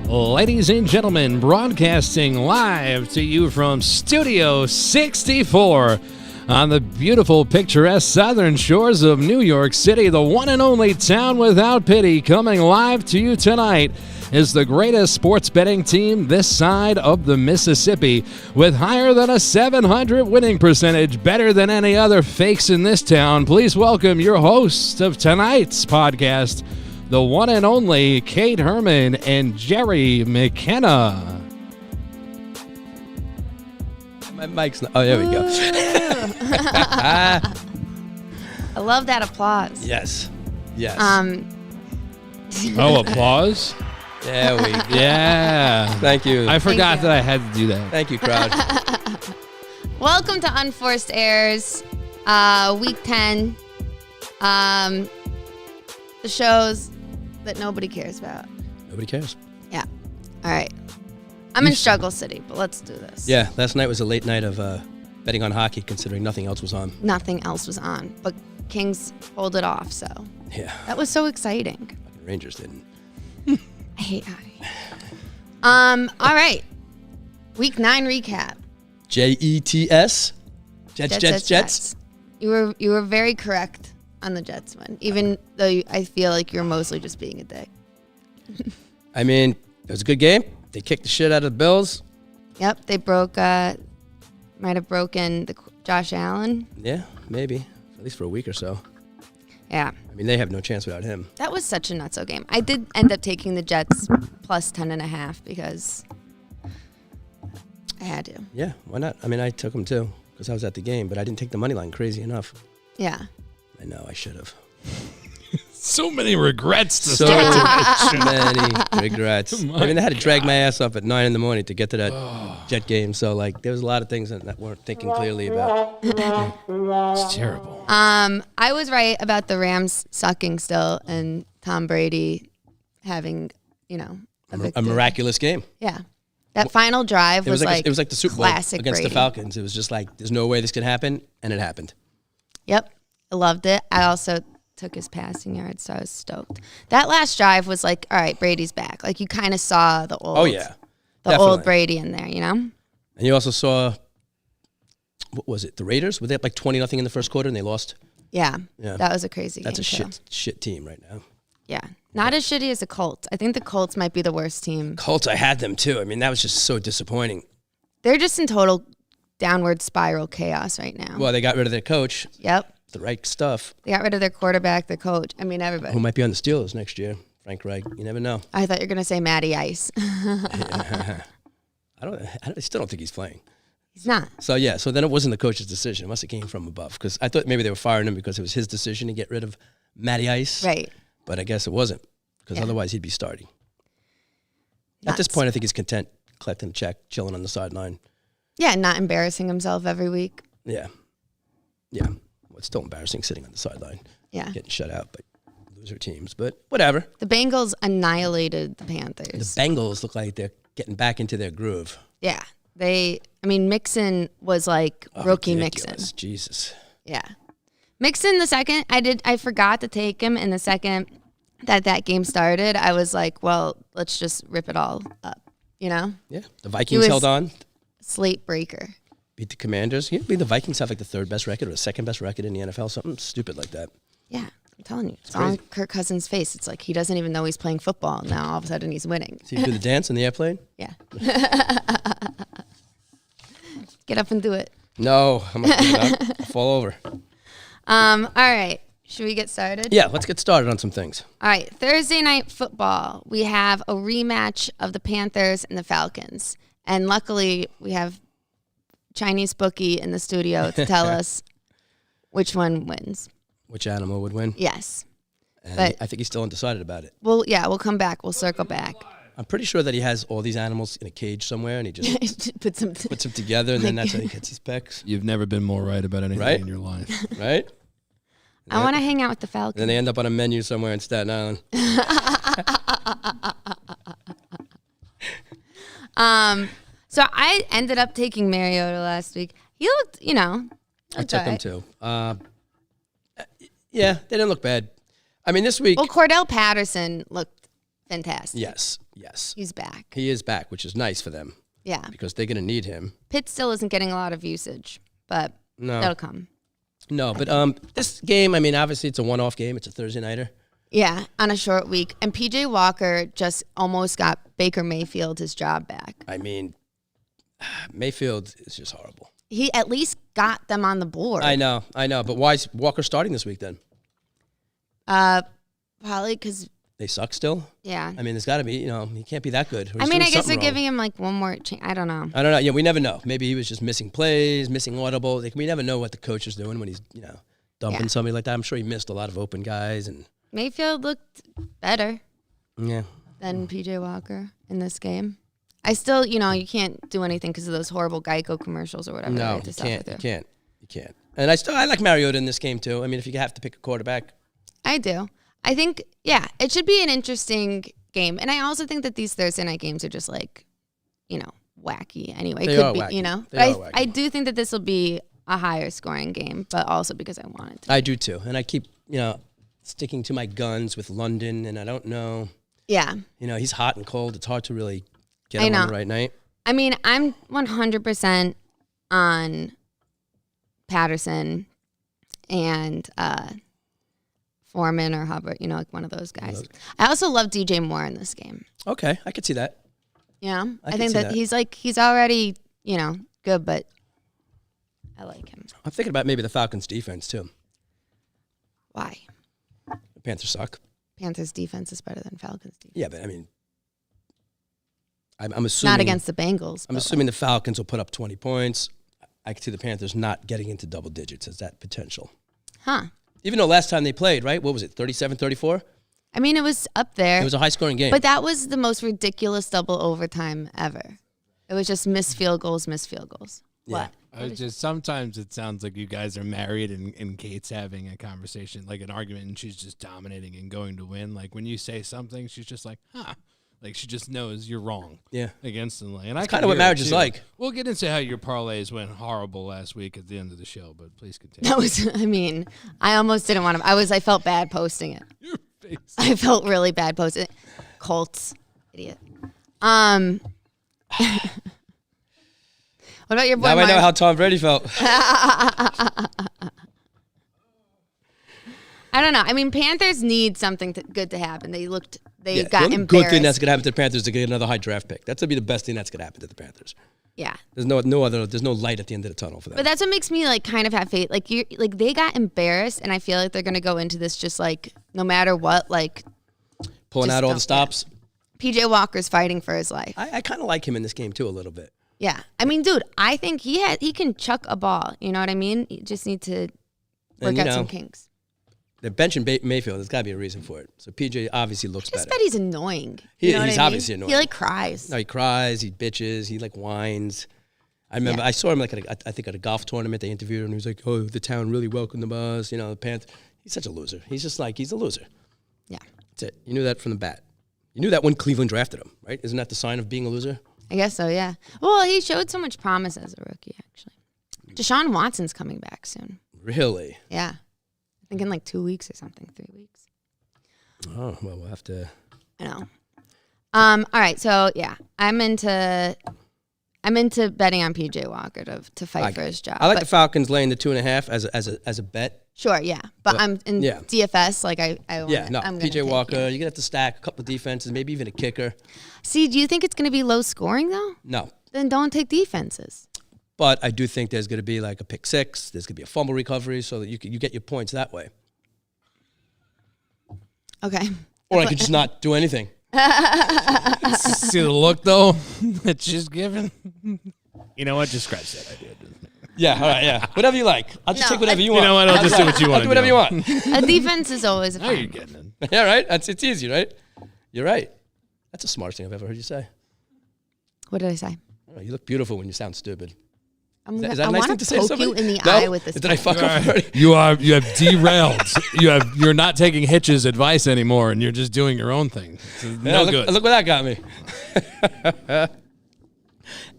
Ladies and gentlemen, broadcasting live to you from Studio 64 on the beautiful, picturesque southern shores of New York City, the one and only town without pity. Coming live to you tonight is the greatest sports betting team this side of the Mississippi, with higher than a 700 winning percentage, better than any other fakes in this town. Please welcome your host of tonight's podcast, the one and only Kate Herman and Jerry McKenna. My mic's not. Oh, there we go. I love that applause. Yes. Yes. Oh, applause? Yeah. Thank you. I forgot that I had to do that. Thank you, crowd. Welcome to Unforced Airs, Week 10. The shows that nobody cares about. Nobody cares. Yeah. All right. I'm in Struggle City, but let's do this. Yeah, last night was a late night of betting on hockey, considering nothing else was on. Nothing else was on, but Kings pulled it off, so. Yeah. That was so exciting. Fucking Rangers didn't. I hate hockey. All right. Week 9 recap. Jets. Jets. You were very correct on the Jets one, even though I feel like you're mostly just being a dick. I mean, it was a good game. They kicked the shit out of the Bills. Yep, they might have broken Josh Allen. Yeah, maybe. At least for a week or so. Yeah. I mean, they have no chance without him. That was such a nutso game. I did end up taking the Jets plus 10.5 because I had to. Yeah, why not? I mean, I took them too because I was at the game, but I didn't take the money line. Crazy enough. Yeah. I know, I should have. So many regrets to start tonight. So many regrets. I mean, I had to drag my ass up at 9 in the morning to get to that Jet game. So, like, there was a lot of things that weren't thinking clearly about. It's terrible. I was right about the Rams sucking still and Tom Brady having, A miraculous game. Yeah. That final drive It was like the Super Bowl classic against Brady. the Falcons. It was just like, there's no way this could happen, and it happened. Yep. I loved it. I also took his passing yards, so I was stoked. That last drive was like, all right, Brady's back. Like, you kind of saw the old, old Brady in there, And you also saw, what was it, the Raiders? Were they up like 20-0 in the first quarter and they lost? Yeah. That was a crazy game. That's a shit team right now. Yeah. Not as shitty as the Colts. I think the Colts might be the worst team. Colts, I had them too. I mean, that was just so disappointing. They're just in total downward spiral chaos right now. Well, they got rid of their coach. Yep. The right stuff. They got rid of their quarterback, their coach. I mean, everybody. Who might be on the Steelers next year? Frank Reich. You never know. I thought you were going to say Matty Ice. I still don't think he's playing. He's not. So then it wasn't the coach's decision. It must have came from above because I thought maybe they were firing him because it was his decision to get rid of Matty Ice. Right. But I guess it wasn't because otherwise he'd be starting. Nuts. At this point, I think he's content collecting a check, chilling on the sideline. Yeah, not embarrassing himself every week. Yeah. Well, it's still embarrassing sitting on the sideline. Yeah. Getting shut out by loser teams, but whatever. The Bengals annihilated the Panthers. The Bengals look like they're getting back into their groove. Yeah. Mixon was like rookie ridiculous. Mixon. Jesus. Yeah. Mixon, the second I forgot to take him, and the second that game started, I was like, well, let's just rip it all up, Yeah. The Vikings held on. Slate breaker. Beat the Commanders. The Vikings have like the third best record or the second best record in the NFL, something stupid like that. Yeah, I'm telling you. It's on Kirk Cousins' face. It's like he doesn't even know he's playing football. Now all of a sudden he's winning. So you do the dance in the airplane? Yeah. Get up and do it. No, I'm not doing that. I'll fall over. All right. Should we get started? Yeah, let's get started on some things. All right. Thursday night football. We have a rematch of the Panthers and the Falcons. And luckily we have Chinese bookie in the studio to tell us which one wins. Which animal would win? Yes. But I think he's still undecided about it. Well, yeah, we'll come back. We'll circle back. I'm pretty sure that he has all these animals in a cage somewhere, and he just puts them together, and then that's how he gets his pecks. You've never been more right about anything in your life. Right? I want to hang out with the Falcons. Then they end up on a menu somewhere in Staten Island. So I ended up taking Mariota last week. He looked, I took him too. Yeah, they didn't look bad. I mean, this week. Well, Cordell Patterson looked fantastic. Yes. He's back. He is back, which is nice for them. Yeah. Because they're going to need him. Pitt still isn't getting a lot of usage, but that'll come. No, but this game, I mean, obviously it's a one-off game. It's a Thursday nighter. Yeah, on a short week. And P.J. Walker just almost got Baker Mayfield his job back. I mean, Mayfield is just horrible. He at least got them on the board. I know. But why is Walker starting this week then? Probably because... They suck still? Yeah. I mean, there's got to be, he can't be that good. I mean, I guess they're giving him like one more chance. I don't know. Yeah, we never know. Maybe he was just missing plays, missing audible. We never know what the coach is doing when he's, dumping somebody like that. I'm sure he missed a lot of open guys. And Mayfield looked better Mm. than P.J. Walker in this game. I still, you can't do anything because of those horrible Geico commercials or whatever. No, you can't. And I like Mariota in this game too. I mean, if you have to pick a quarterback. I do. I think, it should be an interesting game. And I also think that these Thursday night games are just like, wacky anyway. They are wacky. But I do think that this will be a higher scoring game, but also because I want it to. I do too. And I keep, sticking to my guns with London, and I don't know. Yeah. He's hot and cold. It's hard to really get him on the right night. I mean, I'm 100% on Patterson and Foreman or Hubbard, like one of those guys. I also love DJ Moore in this game. Okay, I could see that. Yeah, I think that he's already, good, but I like him. I'm thinking about maybe the Falcons' defense too. Why? The Panthers suck. Panthers' defense is better than Falcons' defense. Yeah, but I mean, I'm assuming not against the Bengals. I'm assuming the Falcons will put up 20 points. I could see the Panthers not getting into double digits as that potential. Huh. Even though last time they played, right? What was it, 37-34? I mean, it was up there. It was a high-scoring game. But that was the most ridiculous double overtime ever. It was just missed field goals. Yeah. What? Sometimes it sounds like you guys are married and Kate's having a conversation, like an argument, and she's just dominating and going to win. Like when you say something, she's just like, like she just knows you're wrong. Yeah. Instantly. And that's kind of what marriage is like. We'll get into how your parlays went horrible last week at the end of the show, but please continue. That was, I almost didn't want to. I felt bad posting it. Your face. I felt really bad posting it. Colts. Idiot. What about your boy Now Mark? I know how Tom Brady felt. I don't know. I mean, Panthers need something good to happen. They got the embarrassed. good thing that's going to happen to the Panthers is to get another high draft pick. That's going to be the best thing that's going to happen to the Panthers. Yeah. There's no light at the end of the tunnel for them. But that's what makes me kind of have faith. They got embarrassed, and I feel like they're going to go into this just no matter what, pulling out all the stops. Yeah. PJ Walker's fighting for his life. I kind of like him in this game too a little bit. Yeah. I mean, dude, I think he can chuck a ball. You know what I mean? You just need to work out some kinks. They're benching Mayfield. There's got to be a reason for it. So PJ obviously looks better. I just bet he's annoying. He's obviously annoying. He cries. No, he cries. He bitches. He whines. I remember I saw him I think at a golf tournament. They interviewed him. And he was like, "Oh, the town really welcomed us." The Panthers. He's such a loser. He's just he's a loser. Yeah. That's it. You knew that from the bat. You knew that when Cleveland drafted him, right? Isn't that the sign of being a loser? I guess so, yeah. Well, he showed so much promise as a rookie, actually. Deshaun Watson's coming back soon. Really? Yeah. I think in 2 weeks or something, 3 weeks. Oh, well, we'll have to. I know. All right, so yeah, I'm into betting on PJ Walker to fight for his job. I like the Falcons laying the 2.5 as a bet. Sure, yeah, but I'm in DFS. I want. Yeah, no, PJ Walker. You're gonna have to stack a couple of defenses, maybe even a kicker. See, do you think it's gonna be low scoring though? No. Then don't take defenses. But I do think there's gonna be a pick six. There's gonna be a fumble recovery, so that you get your points that way. Okay. Or I could just not do anything. See the look though that she's giving. You know what? Just scratch that idea. Yeah, all right, yeah. Whatever you like. I'll just take whatever you want. You know what? I'll just do what you want. I'll do whatever you want. A defense is always a Now fun. you're getting it. Yeah, right? It's easy, right? You're right. That's the smartest thing I've ever heard you say. What did I say? Oh, you look beautiful when you sound stupid. Is that a nice thing to say to poke you somebody? in the No? eye with this. Did I fuck up already? You have derailed. You're not taking Hitch's advice anymore, and you're just doing your own thing. Good. Look where that got me.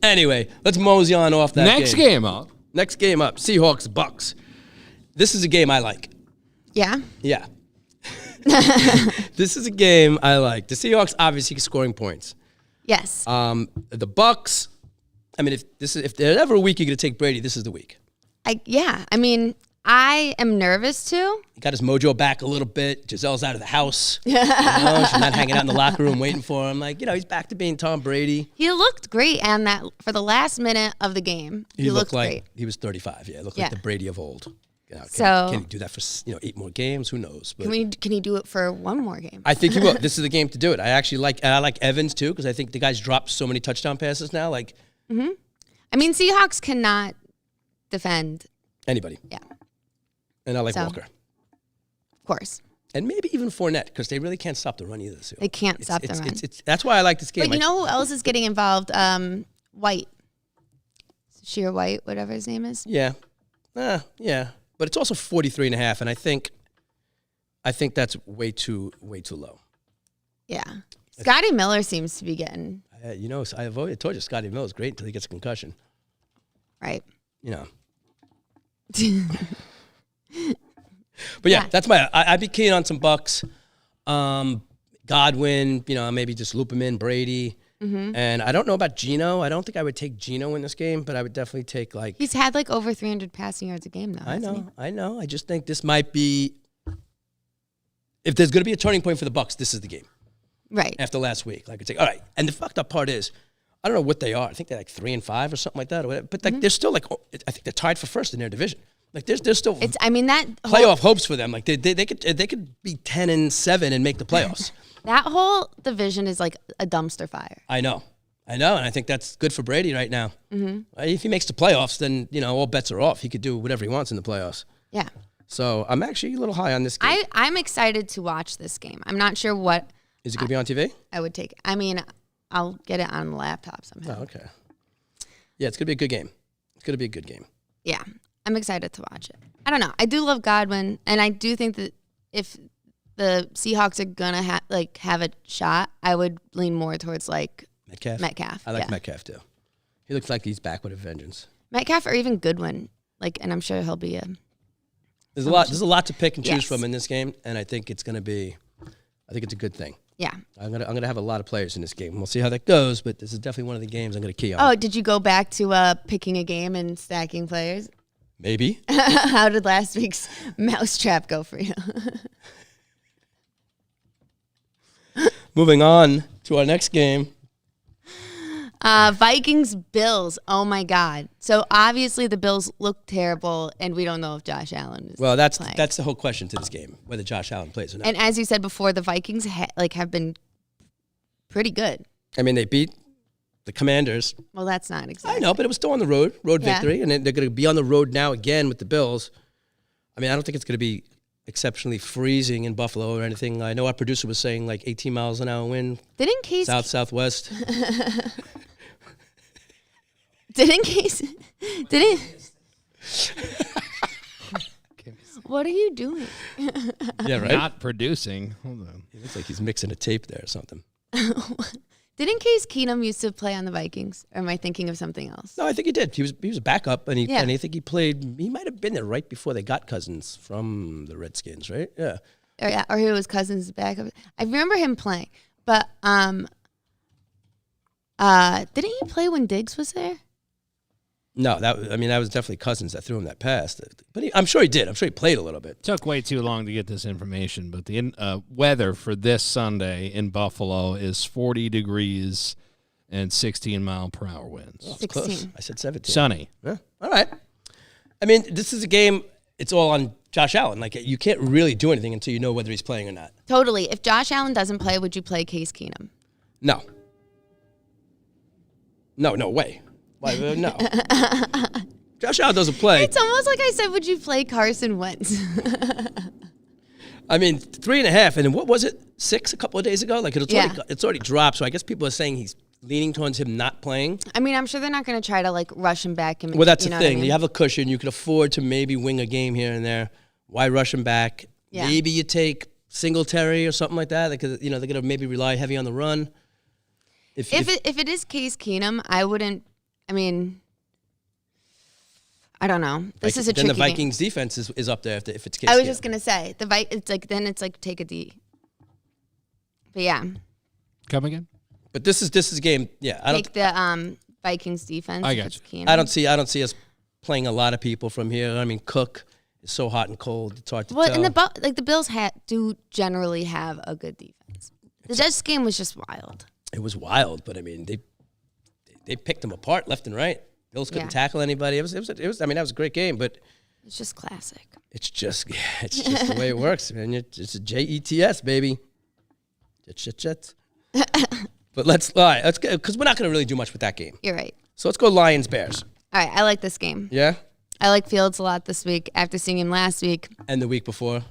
Anyway, let's mosey on off that Next game up. Next game up, Seahawks, Bucks. This is a game I like. Yeah. Yeah. This is a game I like. The Seahawks obviously scoring points. Yes. The Bucks. I mean, if there's ever a week you're gonna take Brady, this is the week. I mean, I am nervous too. He got his mojo back a little bit. Giselle's out of the house. She's not hanging out in the locker room waiting for him. Like, he's back to being Tom Brady. He looked great, and that for the last minute of the game, he looked like great. He was 35. Yeah, looked like the Brady of old. Can he do that for 8 more games? Who knows? But can he do it for one more game? I think he will. This is the game to do it. I like Evans too because I think the guy's dropped so many touchdown passes now. Like, I mean, Seahawks cannot defend anybody. Yeah. And I like Walker. Of course. And maybe even Fournette, because they really can't stop the run either. So they can't stop the run. That's why I like this game. But you know who else is getting involved? White. Sheer White, whatever his name is. Yeah. Yeah. But it's also 43.5, and I think that's way too low. Yeah. Scotty Miller seems to be getting... I've always told you Scotty Miller's great until he gets a concussion. Right. But that's I'd be keen on some Bucks. Godwin, maybe just loop him in, Brady. And I don't know about Geno. I don't think I would take Geno in this game, but I would definitely take He's had over 300 passing yards a game though. I know. I just think this might be, if there's going to be a turning point for the Bucks, this is the game. Right. After last week. It's all right. And the fucked up part is, I don't know what they are. I think they're 3-5 or something like that. Or whatever. But they're still I think they're tied for first in their division. There's still playoff hopes for them. They could be 10-7 and make the playoffs. That whole division is like a dumpster fire. I know, and I think that's good for Brady right now. If he makes the playoffs, then all bets are off. He could do whatever he wants in the playoffs. Yeah. So I'm actually a little high on this game. I'm excited to watch this game. I'm not sure what. Is it going to be on TV? I would take. I mean, I'll get it on the laptop somehow. Oh, okay. Yeah, it's going to be a good game. It's going to be a good game. Yeah, I'm excited to watch it. I don't know. I do love Godwin, and I do think that if the Seahawks are gonna have a shot, I would lean more towards Metcalf. I like Metcalf too. He looks like he's back with a vengeance. Metcalf or even Goodwin, and I'm sure he'll be a. There's a lot to pick and choose from in this game, and I think it's gonna be. I think it's a good thing. Yeah. I'm gonna have a lot of players in this game. We'll see how that goes, but this is definitely one of the games I'm gonna key on. Oh, did you go back to picking a game and stacking players? Maybe. How did last week's mousetrap go for you? Moving on to our next game. Vikings Bills. Oh my God! So obviously the Bills look terrible, and we don't know if Josh Allen is. Well, that's playing. that's the whole question to this game, whether Josh Allen plays or not. And as you said before, the Vikings have been pretty good. I mean, they beat the Commanders. Well, that's not exactly. I know, but it was still on the road victory, and they're going to be on the road now again with the Bills. I mean, I don't think it's going to be exceptionally freezing in Buffalo or anything. I know our producer was saying 18 miles an hour wind. Didn't Case southwest? Didn't Case? Didn't? What are you doing? Yeah, right. Not producing. Hold on. It looks like he's mixing a tape there or something. Didn't Case Keenum used to play on the Vikings? Or am I thinking of something else? No, I think he did. He was a backup, and I think he played. He might have been there right before they got Cousins from the Redskins, right? Yeah. Or he was Cousins' backup. I remember him playing, but didn't he play when Diggs was there? No, that was definitely Cousins that threw him that pass. But I'm sure he did. I'm sure he played a little bit. Took way too long to get this information, but the weather for this Sunday in Buffalo is 40 degrees and 16-mile-per-hour winds. Oh, 16. Close. I said 17. Sunny. Yeah. All right. I mean, this is a game. It's all on Josh Allen. You can't really do anything until you know whether he's playing or not. Totally. If Josh Allen doesn't play, would you play Case Keenum? No. No way. Why, no. Josh Allen doesn't play. It's almost like I said, would you play Carson Wentz? I mean, 3.5, and what was it, 6 a couple of days ago? It's already dropped, so I guess people are saying he's leaning towards him not playing. I mean, I'm sure they're not going to try to rush him back. Well, that's the thing. You have a cushion. You can afford to maybe wing a game here and there. Why rush him back? Yeah. Maybe you take Singletary or something like that. Because they're going to maybe rely heavy on the run. If it is Case Keenum, I wouldn't. I mean, I don't know. This is a tricky Then the Vikings defense is up there if it's case. I was just gonna say it's like take a D. But yeah. Come again? But this is a game. Yeah, I don't take the Vikings defense. I got you. I don't see us playing a lot of people from here. I mean, Cook is so hot and cold. It's hard to tell. And the Bills do generally have a good defense. The Jets game was just wild. It was wild, but I mean they picked them apart left and right. Bills couldn't tackle anybody. It was. I mean, that was a great game, but it's just classic. It's just the way it works, man. It's a JETS, baby. Jets. But let's go, because we're not going to really do much with that game. You're right. So let's go Lions Bears. All right, I like this game. Yeah. I like Fields a lot this week after seeing him last week and the week before.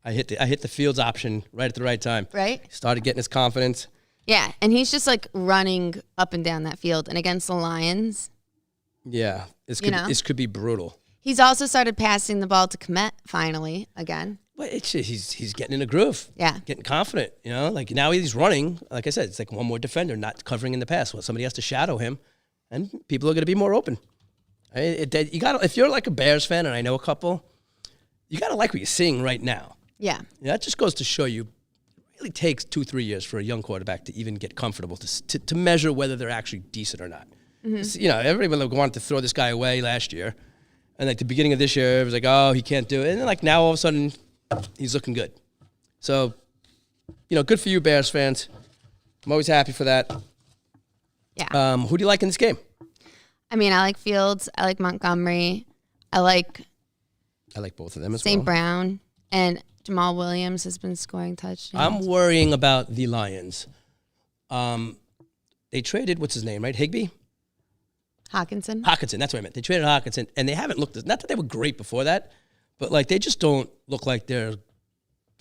I hit the Fields option right at the right time. Right. He started getting his confidence. Yeah, and he's just like running up and down that field, and against the Lions. Yeah, this could be brutal. He's also started passing the ball to Komet finally again. Well, he's getting in a groove. Yeah, getting confident. Like now he's running. Like I said, it's like one more defender not covering in the pass. Well, somebody has to shadow him, and people are going to be more open. You got if you're like a Bears fan, and I know a couple, you got to like what you're seeing right now. Yeah, that just goes to show you. It really takes 2-3 years for a young quarterback to even get comfortable to measure whether they're actually decent or not. Mm-hmm. Everybody wanted to throw this guy away last year. And like the beginning of this year, it was like, oh, he can't do it. And then like now all of a sudden, he's looking good. So, good for you, Bears fans. I'm always happy for that. Yeah. Who do you like in this game? I mean, I like Fields. I like Montgomery. I like both of them as well. St. Brown. And Jamal Williams has been scoring touchdowns. I'm worrying about the Lions. They traded, what's his name, right? Higbee? Hawkinson, that's what I meant. They traded Hawkinson, and they haven't looked. Not that they were great before that, but like they just don't look like their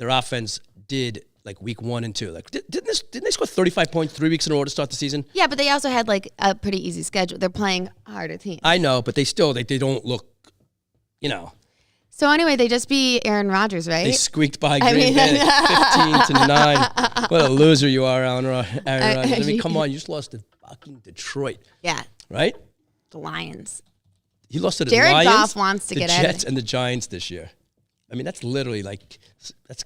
offense did like week 1 and 2. Like didn't they score 35 points 3 weeks in a row to start the season? Yeah, but they also had like a pretty easy schedule. They're playing harder teams. I know, but they don't look, So anyway, they just beat Aaron Rodgers, right? They squeaked by Green Bay 15-9. What a loser you are, Aaron Rodgers. I mean, come on, you just lost to fucking Detroit. Yeah. Right? The Lions. He lost to the Jared Lions, Goff wants to the get Jets, and the Giants this year. I mean, that's literally like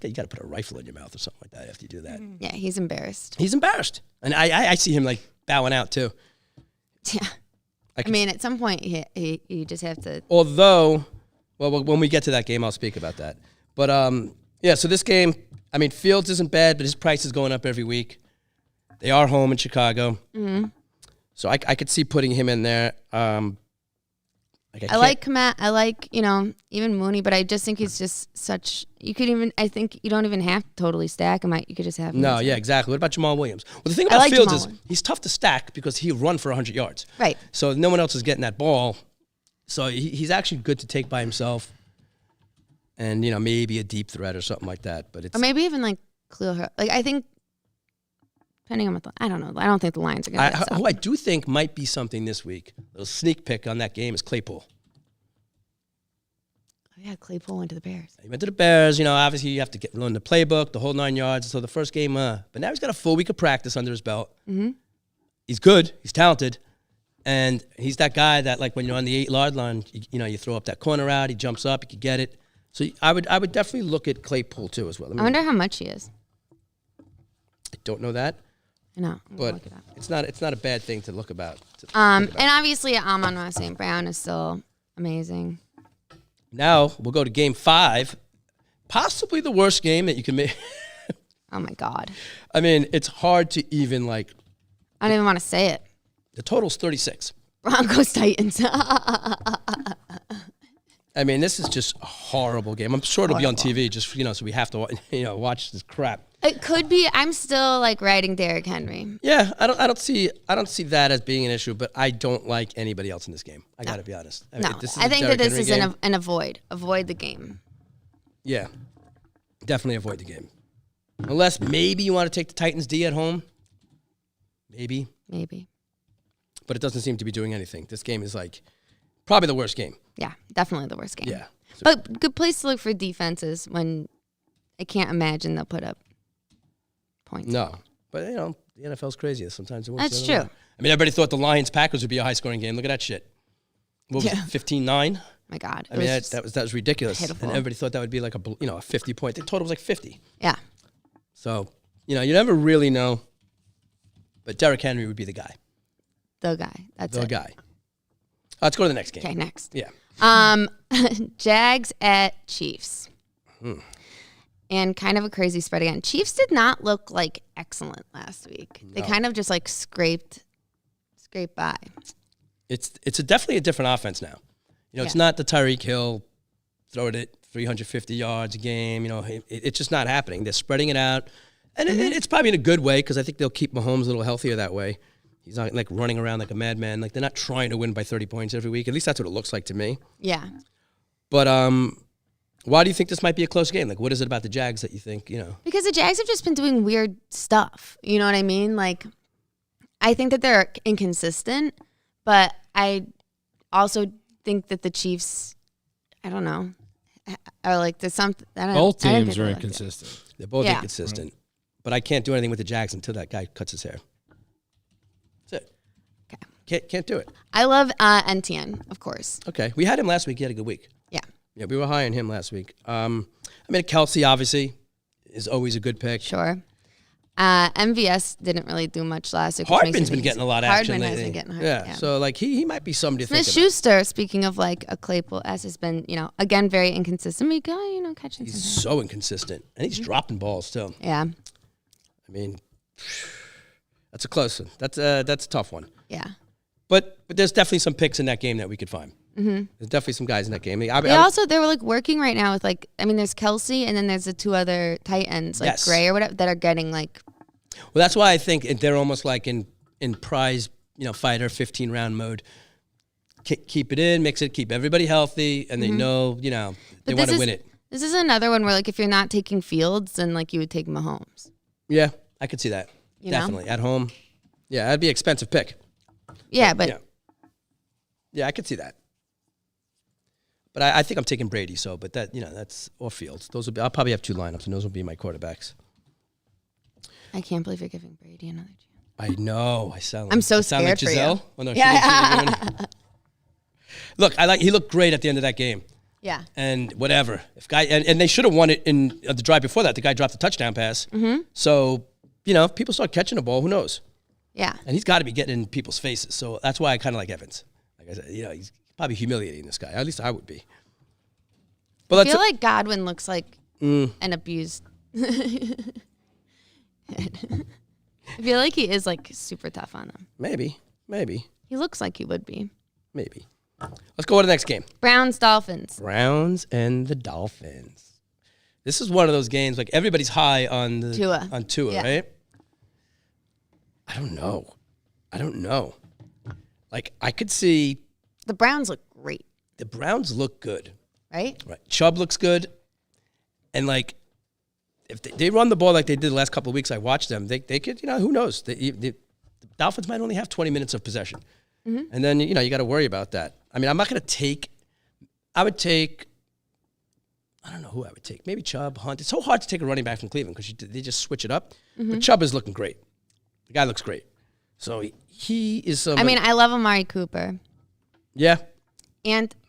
you got to put a rifle in your mouth or something like that after you do that. Yeah, he's embarrassed. He's embarrassed, and I see him like bowing out too. Yeah. I mean, at some point, you just have to. Although, well, when we get to that game, I'll speak about that. But yeah. So this game, I mean, Fields isn't bad, but his price is going up every week. They are home in Chicago. Mm-hmm. So I could see putting him in there. I like Komet. I like, even Mooney, but I just think he's just such. I think you don't even have to totally stack him. You could just have him. No, yeah, exactly. What about Jamal Williams? Well, the thing about Fields is he's tough to stack because he'll run for 100 yards. Right. So no one else is getting that ball. So he's actually good to take by himself. And, maybe a deep threat or something like that. But it's. Or maybe even like Khalil Herbert. Like, I think. Depending on I don't know. I don't think the Lions are going to. Who I do think might be something this week. A little sneak pick on that game is Claypool. Oh yeah, Claypool went to the Bears. He went to the Bears. Obviously you have to learn the playbook, the whole 9 yards. So the first game, but now he's got a full week of practice under his belt. Mm-hmm. He's good. He's talented, and he's that guy that like when you're on the 8-yard line, you throw up that corner out. He jumps up. You can get it. So I would definitely look at Claypool too as well. I wonder how much he is. I don't know that. No, but it's not a bad thing to look about. And obviously, Amon-Ra St. Brown is still amazing. Now we'll go to Game 5, possibly the worst game that you can make. Oh my God! I mean, it's hard to even like. I don't even want to say it. The total's 36. Broncos Titans. I mean, this is just a horrible game. I'm sure it'll be on TV, just so we have to watch this crap. It could be. I'm still like riding Derrick Henry. Yeah, I don't see that as being an issue, but I don't like anybody else in this game. I got to be honest. I think that this is an avoid. Avoid the game. Yeah, definitely avoid the game. Unless maybe you want to take the Titans D at home. Maybe. But it doesn't seem to be doing anything. This game is like probably the worst game. Yeah, definitely the worst game. Yeah. But good place to look for defenses when I can't imagine they'll put up points. No. But, the NFL's crazy. Sometimes it works. That's true. I mean, everybody thought the Lions-Packers would be a high-scoring game. Look at that shit. What was it, 15-9? My God. I mean, that was ridiculous. Pitiful. And everybody thought that would be like a 50-point. The total was like 50. Yeah. So, you never really know. But Derrick Henry would be the guy. The guy. That's the guy. Let's go to the next game. Okay, next. Yeah. Jags at Chiefs. And kind of a crazy spread again. Chiefs did not look like excellent last week. No. They kind of just like scraped by. It's definitely a different offense now. It's not the Tyreek Hill throw it at 350 yards a game. It's just not happening. They're spreading it out. And it's probably in a good way because I think they'll keep Mahomes a little healthier that way. He's not like running around like a madman. Like they're not trying to win by 30 points every week. At least that's what it looks like to me. Yeah. But why do you think this might be a close game? Like, what is it about the Jags that you think, Because the Jags have just been doing weird stuff. You know what I mean? Like, I think that they're inconsistent, but I also think that the Chiefs, I don't know, are like, there's something. Both teams are inconsistent. They're both inconsistent. Right. But I can't do anything with the Jags until that guy cuts his hair. That's it. Okay. Can't do it. I love NTN, of course. Okay. We had him last week. He had a good week. Yeah, we were high on him last week. Kelsey, obviously, is always a good pick. Sure. MVS didn't really do much last week. Hartman's been getting a lot of action lately. Has been getting hurt. Yeah, so, he might be somebody to think about. Smith-Schuster, speaking of, a Claypool S, has been, again, very inconsistent. But catching He's so inconsistent. And he's dropping balls, too. Yeah. I mean, that's a close one. That's a tough one. Yeah. But there's definitely some picks in that game that we could find. Mm-hmm. There's definitely some guys in that game. They were working right now with there's Kelsey and then there's the two other tight ends Gray or whatever that are getting Well, that's why I think they're almost like in prize fighter 15-round mode. Keep it in, mix it, keep everybody healthy, and they know they want to win it. This is another one where if you're not taking Fields, then you would take Mahomes. Yeah, I could see that. Definitely at home. Yeah, that'd be an expensive pick. Yeah, but yeah, I could see that. But I think I'm taking Brady. So, but that's or Fields. I'll probably have two lineups, and those will be my quarterbacks. I can't believe you're giving Brady another chance. I know. I'm so scared like for Giselle? you. Oh, no, yeah. Look, he looked great at the end of that game. Yeah. And whatever. And they should have won it in the drive before that. The guy dropped a touchdown pass. Mm-hmm. So, if people start catching the ball, who knows? Yeah. And he's got to be getting in people's faces. So that's why I kind of like Evans. Like I said, he's probably humiliating this guy. At least I would be. But I feel like Godwin looks like an abused. I feel like he is super tough on him. Maybe. He looks like he would be. Maybe. Let's go to the next game. Browns-Dolphins. Browns and the Dolphins. This is one of those games everybody's high on Tua, right? I don't know. I could see the Browns look great. The Browns look good. Right? Chubb looks good. And, if they run the ball like they did the last couple of weeks, I watched them, they could, who knows? The Dolphins might only have 20 minutes of possession. Mm-hmm. And then, you got to worry about that. I mean, I'm not going to take – I don't know who I would take. Maybe Chubb, Hunt. It's so hard to take a running back from Cleveland because they just switch it up. Mm-hmm. But Chubb is looking great. The guy looks great. So he is somebody. I love Amari Cooper. Yeah. And –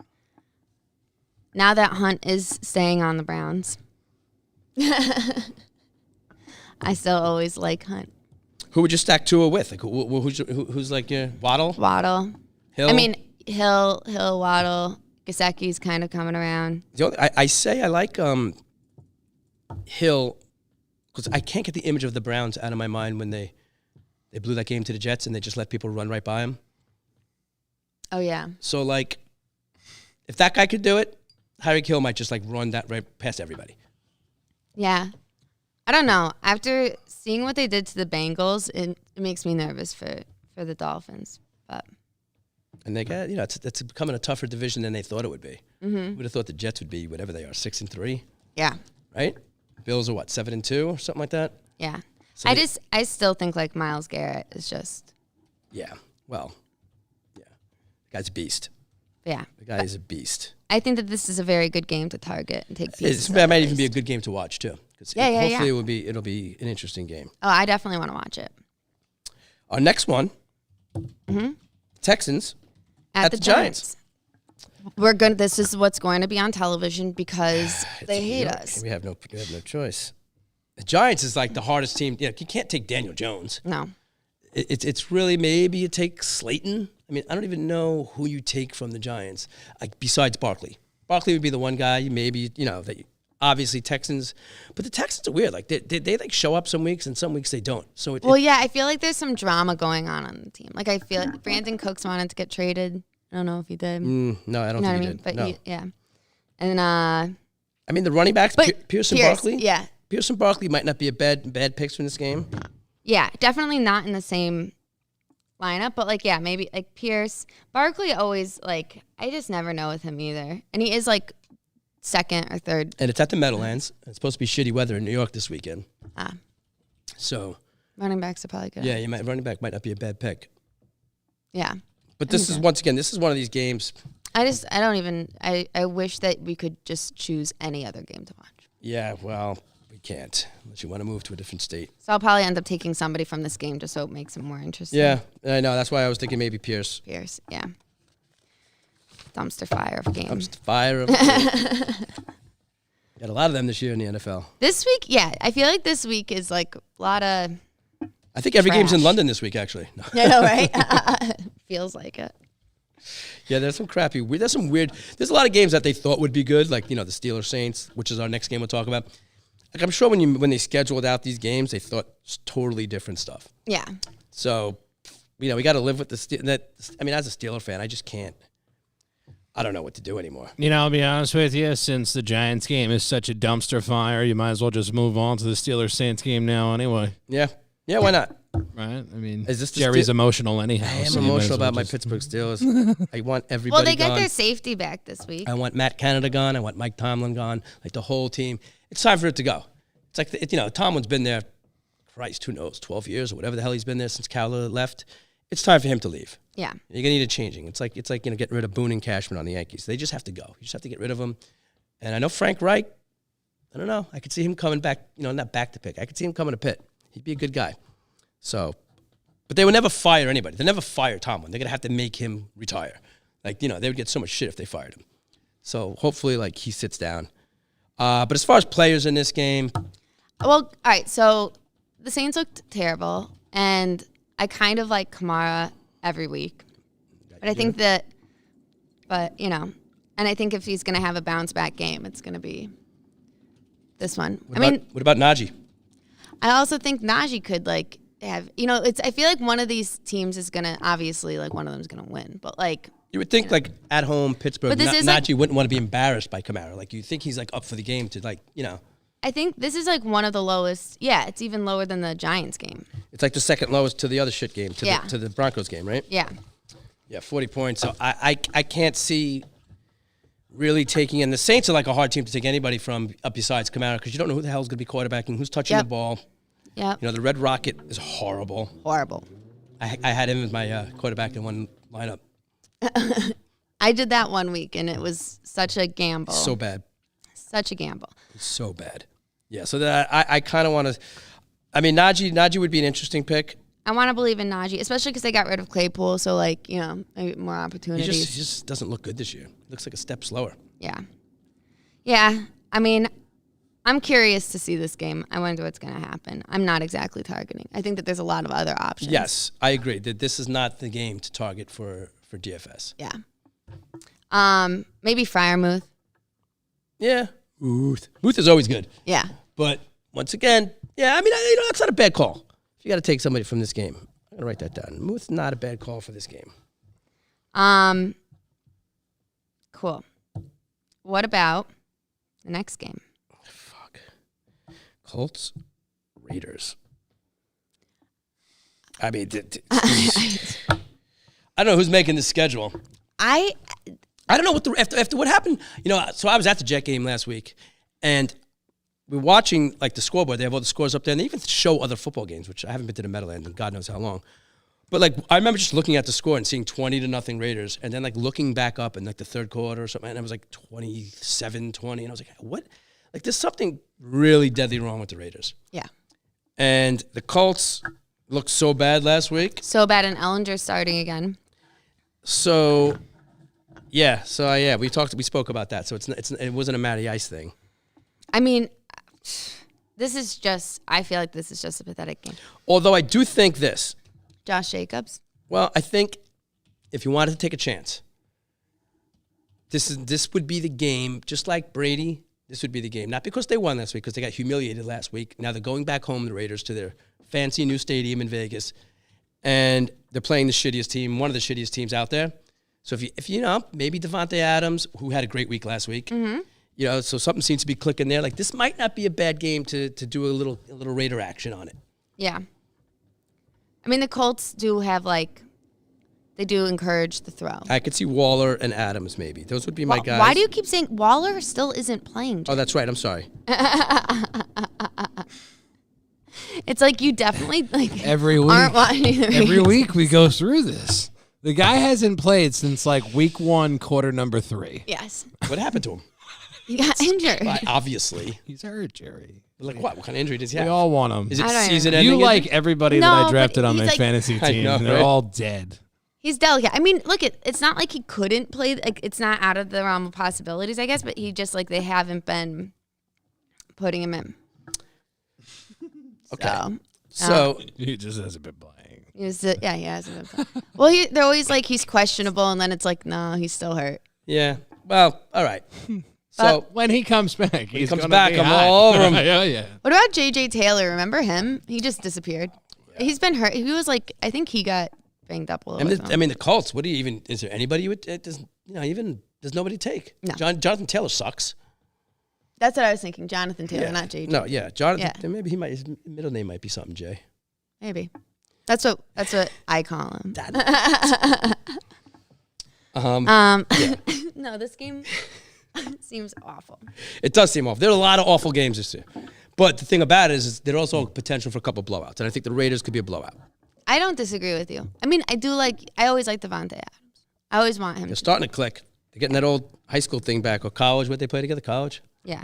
now that Hunt is staying on the Browns, I still always like Hunt. Who would you stack Tua with? Who's Waddle? Waddle. Hill? Hill, Waddle. Gesicki's kind of coming around. I say I like Hill because I can't get the image of the Browns out of my mind when they blew that game to the Jets and they just let people run right by him. Oh, yeah. So, if that guy could do it, Tyreek Hill might just run that right past everybody. Yeah. I don't know. After seeing what they did to the Bengals, it makes me nervous for the Dolphins. But And they got, it's becoming a tougher division than they thought it would be. Mm-hmm. Would have thought the Jets would be whatever they are, 6-3. Yeah. Right? Bills are 7-2 or something like that? Yeah. So I still think Myles Garrett is just. Yeah. Well, yeah. The guy's a beast. Yeah. The guy is a beast. I think that this is a very good game to target and take pieces. It might even be a good game to watch too. Hopefully it'll be an interesting game. Oh, I definitely want to watch it. Our next one, Texans at the Giants. This is what's going to be on television because they hate us. We have no choice. The Giants is like the hardest team. You can't take Daniel Jones. No. It's really maybe you take Slayton. I mean, I don't even know who you take from the Giants, like besides Barkley. Barkley would be the one guy. Maybe that obviously Texans, but the Texans are weird. Like they like show up some weeks and some weeks they don't. So I feel like there's some drama going on the team. Like I feel like Brandon Cooks wanted to get traded. I don't know if he did. No, I don't think he did. But no. And I mean the running backs, Pierce and Barkley. Yeah, Pierce and Barkley might not be a bad picks from this game. Yeah, definitely not in the same lineup, but maybe Pierce. Barkley always I just never know with him either. And he is second or third. And it's at the Meadowlands. It's supposed to be shitty weather in New York this weekend. So running backs are probably good. Yeah, running back might not be a bad pick. Yeah. But this is one of these games. I wish that we could just choose any other game to watch. Yeah, well, we can't unless you want to move to a different state. So I'll probably end up taking somebody from this game just so it makes it more interesting. Yeah, I know. That's why I was thinking maybe Pierce. Pierce, yeah. Dumpster fire of a game. Dumpster fire of a game. Got a lot of them this year in the NFL. This week, yeah. I feel like this week is a lot of I think every game's in London this week, actually. No. I know, right? Feels like it. Yeah, there's some crappy. There's a lot of games that they thought would be good, like the Steelers Saints, which is our next game we'll talk about. Like I'm sure when they scheduled out these games, they thought totally different stuff. Yeah. So, we got to live with that. I mean, as a Steeler fan, I just can't. I don't know what to do anymore. I'll be honest with you. Since the Giants game is such a dumpster fire, you might as well just move on to the Steelers Saints game now, anyway. Yeah. Yeah. Why not? Right. I mean, is this Jerry's emotional anyhow. I am emotional about my Pittsburgh Steelers. I want everybody. Well, they got gone. their safety back this week. I want Matt Canada gone. I want Mike Tomlin gone. Like the whole team. It's time for it to go. It's like Tomlin's been there. Christ, who knows, 12 years or whatever the hell he's been there since Cowler left. It's time for him to leave. Yeah. You're gonna need a changing. It's like getting rid of Boone and Cashman on the Yankees. They just have to go. You just have to get rid of them. And I know Frank Reich. I don't know. I could see him coming back. Not back to pick. I could see him coming to Pitt. He'd be a good guy. So, but they would never fire anybody. They never fire Tomlin. They're gonna have to make him retire. They would get so much shit if they fired him. So hopefully, he sits down. But as far as players in this game, well, all right. So the Saints looked terrible, and I kind of like Kamara every week. But I think and I think if he's going to have a bounce back game, it's going to be this one. What about Najee? I also think Najee could have, I feel like one of these teams is going to, obviously, one of them is going to win. But you would think at home, Pittsburgh, Najee wouldn't want to be embarrassed by Kamara. You think he's up for the game to I think this is one of the lowest. Yeah, it's even lower than the Giants game. It's the second lowest to the other shit game, to the Broncos game, right? Yeah. Yeah, 40 points. So I can't see really taking in. The Saints are a hard team to take anybody from up besides Kamara because you don't know who the hell is going to be quarterbacking, who's touching the ball. Yeah. The Red Rocket is horrible. Horrible. I had him as my quarterback in one lineup. I did that one week, and it was such a gamble. So bad. Such a gamble. So bad. Yeah, so that I kind of want to. I mean, Najee would be an interesting pick. I want to believe in Najee, especially because they got rid of Claypool, so maybe more opportunities. He just doesn't look good this year. Looks like a step slower. Yeah. Yeah. I mean, I'm curious to see this game. I wonder what's going to happen. I'm not exactly targeting. I think that there's a lot of other options. Yes, I agree that this is not the game to target for DFS. Yeah. Maybe Freiermuth. Yeah. Muth is always good. Yeah. But once again, yeah, I mean, that's not a bad call. If you got to take somebody from this game, I'm going to write that down. Muth's not a bad call for this game. Cool. What about the next game? Fuck. Colts, Raiders. I mean, I don't know who's making the schedule. I don't know what after what happened. So I was at the Jet game last week, and we're watching the scoreboard. They have all the scores up there, and they even show other football games, which I haven't been to the Meadowlands in God knows how long. But I remember just looking at the score and seeing 20-0 Raiders, and then looking back up in the third quarter or something, and it was 27-20, and I was like, what? There's something really deadly wrong with the Raiders. Yeah. And the Colts looked so bad last week. So bad, and Ellinger's starting again. So, Yeah. So we spoke about that. So it wasn't a Matty Ice thing. I mean, I feel like this is just a pathetic game. Although I do think this. Josh Jacobs. Well, I think if you wanted to take a chance, this would be the game, just like Brady. This would be the game. Not because they won last week, because they got humiliated last week. Now they're going back home, the Raiders, to their fancy new stadium in Vegas, and they're playing the shittiest team, one of the shittiest teams out there. So if you know, maybe Devontae Adams, who had a great week last week, so something seems to be clicking there. Like, this might not be a bad game to do a little Raider action on it. Yeah. I mean, the Colts do have, they do encourage the throw. I could see Waller and Adams maybe. Those would be my guys. Why do you keep saying Waller still isn't playing? Oh, that's right. I'm sorry. It's like you definitely every week. Aren't watching the every week we go through this. The guy hasn't played since week 1, quarter number 3. Yes. What happened to him? He got injured. Obviously. He's hurt, Jerry. What? What kind of injury does he have? We all want him. Is it season-ending? You like everybody that I drafted on my fantasy team. Know, They're all dead. He's delicate. I mean, look, it's not like he couldn't play. It's not out of the realm of possibilities, I guess, but he just, they haven't been putting him in. Okay. So he just hasn't been playing. He hasn't been playing. Well, they're always he's questionable, and then it's no, he's still hurt. Yeah. Well, all right. So when he comes back, I'm all over him. Yeah. What about J.J. Taylor? Remember him? He just disappeared. Yeah. He's been hurt. He was I think he got banged up a little bit. I mean, the Colts. What do you even? Is there anybody you would? Does nobody take? No. Jonathan Taylor sucks. That's what I was thinking. Jonathan Taylor, not J.J. No, yeah, Jonathan. Yeah. Maybe his middle name might be something J. Maybe. That's what I call him. Yeah. No, this game seems awful. It does seem awful. There are a lot of awful games this year. But the thing about it is there's also potential for a couple of blowouts. And I think the Raiders could be a blowout. I don't disagree with you. I mean, I always like Devontae Adams. I always want him. They're starting to click. They're getting that old high school thing back, or college, what they play together, college? Yeah.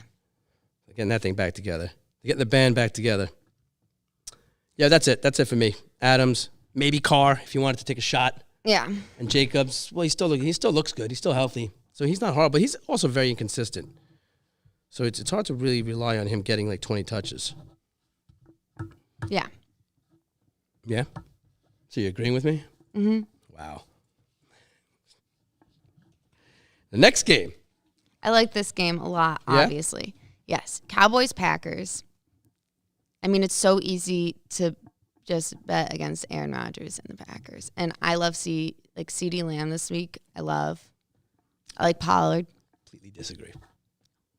They're getting that thing back together. They're getting the band back together. Yeah, that's it. That's it for me. Adams, maybe Carr, if you wanted to take a shot. Yeah. And Jacobs, well, he still looks good. He's still healthy. So he's not horrible. He's also very inconsistent. So it's hard to really rely on him getting 20 touches. Yeah. Yeah? So you agreeing with me? Mm-hmm. Wow. The next game. I like this game a lot, obviously. Yeah? Yes. Cowboys-Packers. I mean, it's so easy to just bet against Aaron Rodgers and the Packers. And I love CeeDee Lamb this week. I like Pollard. Completely disagree.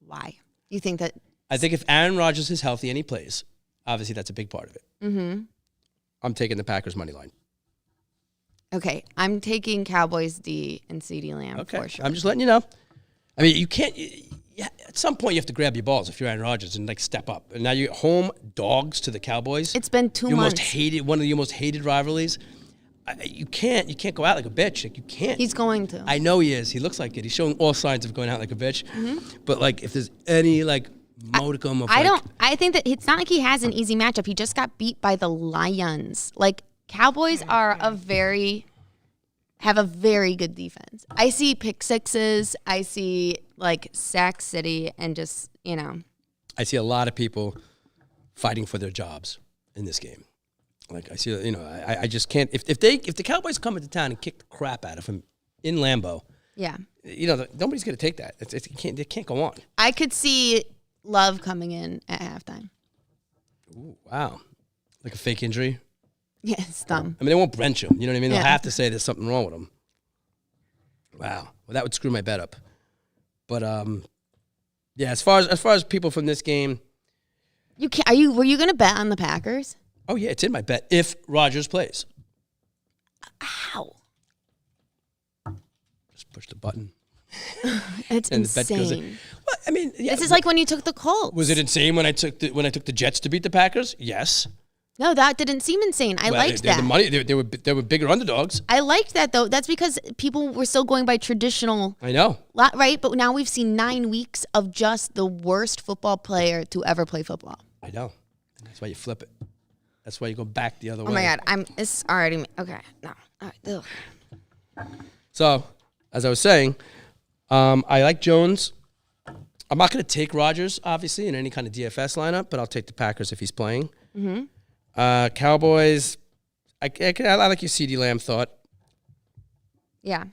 Why? You think that? I think if Aaron Rodgers is healthy and he plays, obviously that's a big part of it. Mm-hmm. I'm taking the Packers money line. Okay, I'm taking Cowboys D and CeeDee Lamb for sure. I'm just letting you know. I mean, you can't. At some point, you have to grab your balls if you're Aaron Rodgers and step up. And now you're home dogs to the Cowboys. It's been 2 months. One of your most hated rivalries. You can't go out like a bitch. You can't. He's going to. I know he is. He looks like it. He's showing all signs of going out like a bitch. Mm-hmm. But if there's any modicum of I think that it's not like he has an easy matchup. He just got beat by the Lions. Cowboys are have a very good defense. I see pick sixes. I see Sack City and just I see a lot of people fighting for their jobs in this game. I see, I just can't. If the Cowboys come into town and kick the crap out of him in Lambeau, yeah, nobody's going to take that. It can't go on. I could see Love coming in at halftime. Ooh, wow, like a fake injury. Yeah, it's dumb. I mean, they won't bench him. You know what I mean? They'll have to say there's something wrong with him. Wow, well, that would screw my bet up. But yeah, as far as people from this game, were you going to bet on the Packers? Oh, yeah, it's in my bet if Rodgers plays. Ow. Just push the button. It's and insane. The bet goes in. Well, I mean, yeah. This is like when you took the Colts. Was it insane when I took the Jets to beat the Packers? Yes. No, that didn't seem insane. I liked that. The money, they were bigger underdogs. I liked that, though. That's because people were still going by traditional. I know. Right? But now we've seen 9 weeks of just the worst football player to ever play football. I know. That's why you flip it. That's why you go back the other way. Oh, my God. It's already... Okay. No. All right. Ugh. So, as I was saying, I like Jones. I'm not going to take Rodgers, obviously, in any kind of DFS lineup, but I'll take the Packers if he's playing. Cowboys, I like your CeeDee Lamb thought. Yeah.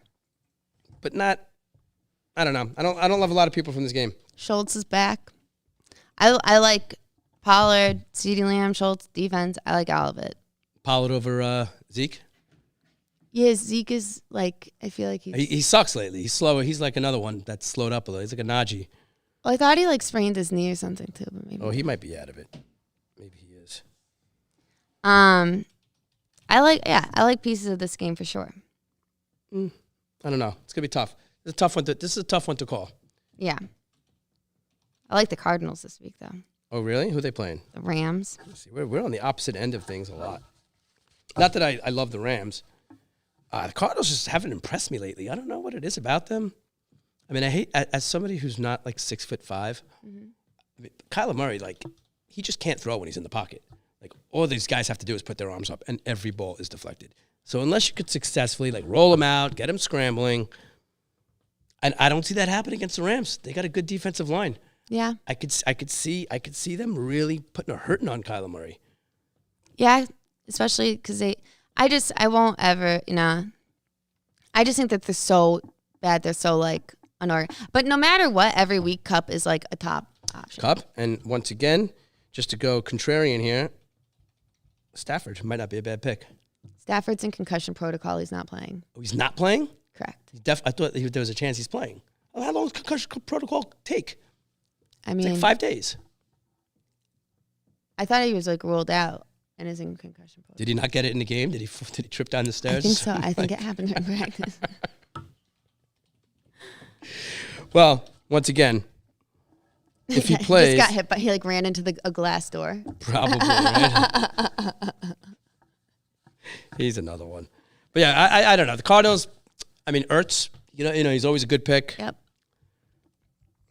But not, I don't know. I don't love a lot of people from this game. Schultz is back. I like Pollard, CeeDee Lamb, Schultz, defense. I like all of it. Pollard over Zeke? Yeah, Zeke is like, I feel like he sucks lately. He's slower. He's like another one that's slowed up a little. He's like a Najee. Well, I thought he like sprained his knee or something too, but maybe. Oh, he might be out of it. Maybe he is. I like pieces of this game for sure. I don't know. It's gonna be tough. This is a tough one to call. Yeah. I like the Cardinals this week though. Oh, really? Who are they playing? The Rams. Let's see, we're on the opposite end of things a lot. Not that I love the Rams. The Cardinals just haven't impressed me lately. I don't know what it is about them. I mean, I hate, as somebody who's not like 6'5", I mean, Kyler Murray, like, he just can't throw when he's in the pocket. Like, all these guys have to do is put their arms up, and every ball is deflected. So unless you could successfully, like, roll them out, get them scrambling, and I don't see that happen against the Rams. They got a good defensive line. Yeah. I could see them really putting a hurting on Kyler Murray. Yeah, especially because I won't ever, I just think that they're so bad. They're so, like, unorganized. But no matter what, every week Kupp is, like, a top option. Kupp, and once again, just to go contrarian here, Stafford might not be a bad pick. Stafford's in concussion protocol. He's not playing. Oh, he's not playing? Correct. I thought there was a chance he's playing. Oh, how long does concussion protocol take? I mean, it's like 5 days. I thought he was, like, ruled out and is in concussion protocol. Did he not get it in the game? Did he trip down the stairs? I think so. I think it happened during practice. Well, once again, if he plays... He just got hit, but he, like, ran into a glass door. Probably, right? He's another one. But, yeah, I don't know. The Cardinals, I mean, Ertz, you know, he's always a good pick. Yep.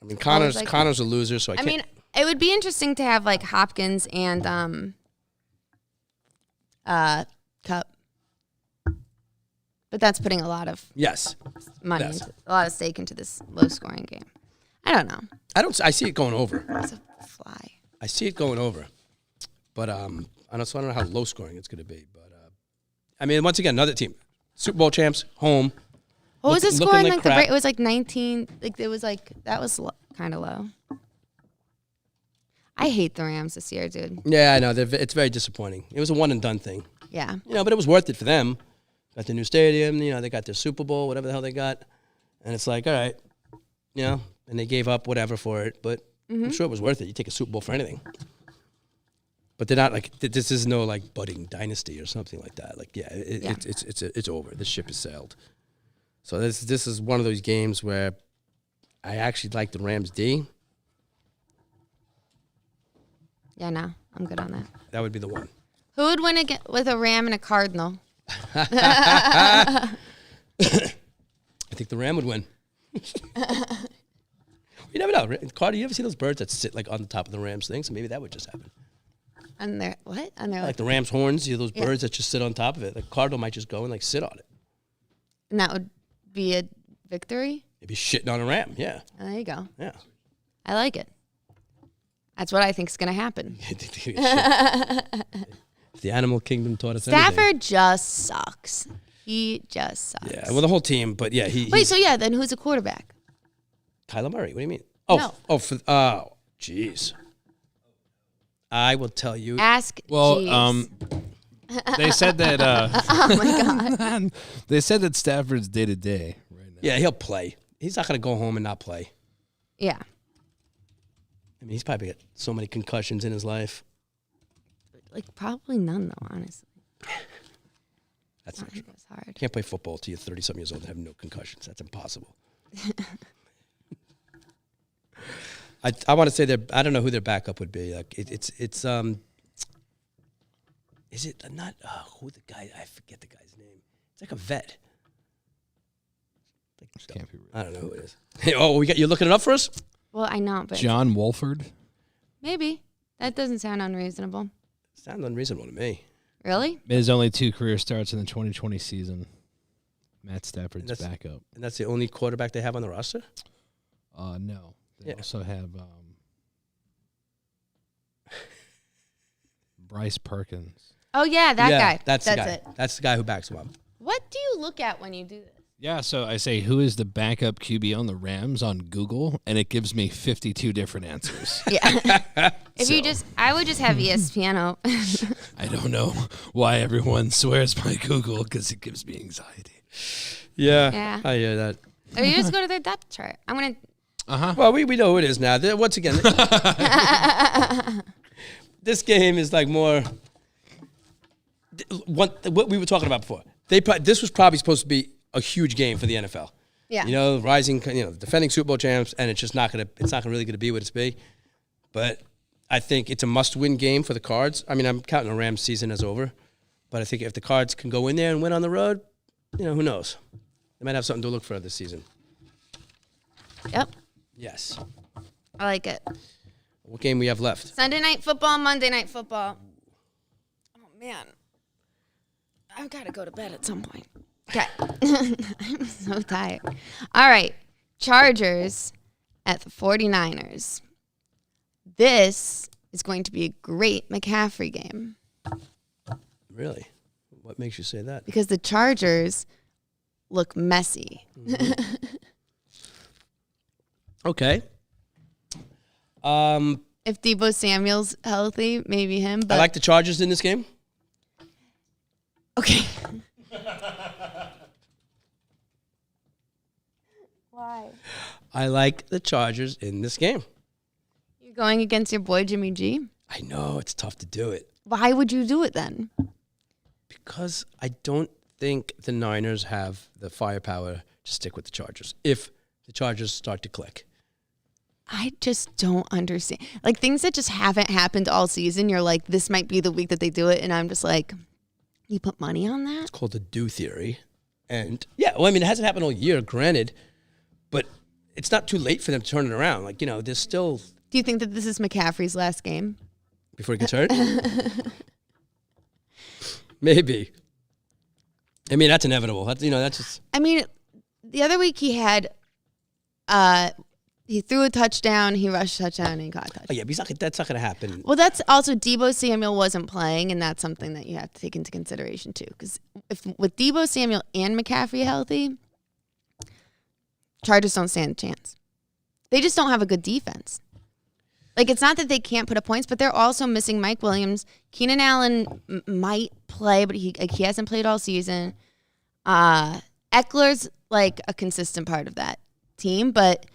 I mean, Connor's a loser, so I can't... mean, it would be interesting to have, like, Hopkins and Kupp. But that's putting a lot of money, a lot of stake into this low-scoring game. I don't know. I see it going over. It's a fly. I see it going over. But I don't know how low-scoring it's going to be. But, I mean, once again, another team. Super Bowl champs, home. What was the scoring? Like it was like 19. Like it was like that was kind of low. I hate the Rams this year, dude. Yeah, I know. It's very disappointing. It was a one-and-done thing. Yeah. But it was worth it for them. Got the new stadium. They got their Super Bowl, whatever the hell they got. And it's like, all right, and they gave up whatever for it. But I'm sure it was worth it. You take a Super Bowl for anything. But they're not like, this is no like budding dynasty or something like that. Like, it's over. The ship has sailed. So this is one of those games where I actually like the Rams D. Yeah, no, I'm good on that. That would be the one. Who would win with a Ram and a Cardinal? I think the Ram would win. You never know. Carter, you ever see those birds that sit like on the top of the Rams thing? So maybe that would just happen. On their what? On their like the Rams horns, those birds that just sit on top of it. The Cardinal might just go and like sit on it. And that would be a victory? It'd be shitting on a Ram, yeah. Oh, there you go. Yeah. I like it. That's what I think is going to happen. If the animal kingdom taught us Stafford anything. just sucks. He just sucks. Yeah, well, the whole team, but yeah. Then who's a quarterback? Kyler Murray, what do you mean? Jeez. I will tell you. Ask Well, they said that... oh, my God. They said that Stafford's day-to-day right now. Yeah, he'll play. He's not going to go home and not play. Yeah. I mean, he's probably got so many concussions in his life. Like, probably none, though, honestly. That's not true. It's hard. You can't play football till you're 30-something years old and have no concussions. That's impossible. I want to say I don't know who their backup would be. Like is it not who the guy? I forget the guy's name. It's like a vet. Can't be real. I don't know who it is. Hey, you're looking it up for us? Well, I know, but John Wolford. Maybe that doesn't sound unreasonable. Sounds unreasonable to me. Really? His only 2 career starts in the 2020 season. Matt Stafford's backup. And that's the only quarterback they have on the roster? No. They also have Bryce Perkins. Oh, yeah, that guy. That's the guy. It. That's the guy who backs him up. What do you look at when you do this? Yeah, so I say, who is the backup QB on the Rams on Google, and it gives me 52 different answers. Yeah. I would just have ESPN. I don't know why everyone swears by Google because it gives me anxiety. Yeah. I hear that. Or you just go to their depth chart. I'm going to. Well, we know who it is now. Once again, this game is like more what we were talking about before. This was probably supposed to be a huge game for the NFL. Yeah. Rising, defending Super Bowl champs, and it's not really going to be what it's be. But I think it's a must-win game for the Cards. I mean, I'm counting the Rams season as over, but I think if the Cards can go in there and win on the road, who knows? They might have something to look for this season. Yep. Yes. I like it. What game we have left? Sunday Night Football, Monday Night Football. Oh, man. I've got to go to bed at some point. Okay. I'm so tired. All right. Chargers at the 49ers. This is going to be a great McCaffrey game. Really? What makes you say that? Because the Chargers look messy. Mm-hmm. Okay. If Deebo Samuel's healthy, maybe him. But I like the Chargers in this game. Okay. Why? I like the Chargers in this game. You're going against your boy Jimmy G? I know, it's tough to do it. Why would you do it then? Because I don't think the Niners have the firepower to stick with the Chargers if the Chargers start to click. I just don't understand. Like, things that just haven't happened all season, you're like, this might be the week that they do it, and I'm just like, you put money on that? It's called the do theory. And, it hasn't happened all year, granted, but it's not too late for them to turn it around. Like, there's still... Do you think that this is McCaffrey's last game? Before he gets hurt? Maybe. I mean, that's inevitable. That's just... I mean, the other week he had... He threw a touchdown, he rushed a touchdown, and he caught a touchdown. Oh, yeah, but that's not going to happen. Well, that's also Deebo Samuel wasn't playing, and that's something that you have to take into consideration, too. Because with Deebo Samuel and McCaffrey healthy, Chargers don't stand a chance. They just don't have a good defense. Like, it's not that they can't put up points, but they're also missing Mike Williams. Keenan Allen might play, but he hasn't played all season. Eckler's, like, a consistent part of that team, but...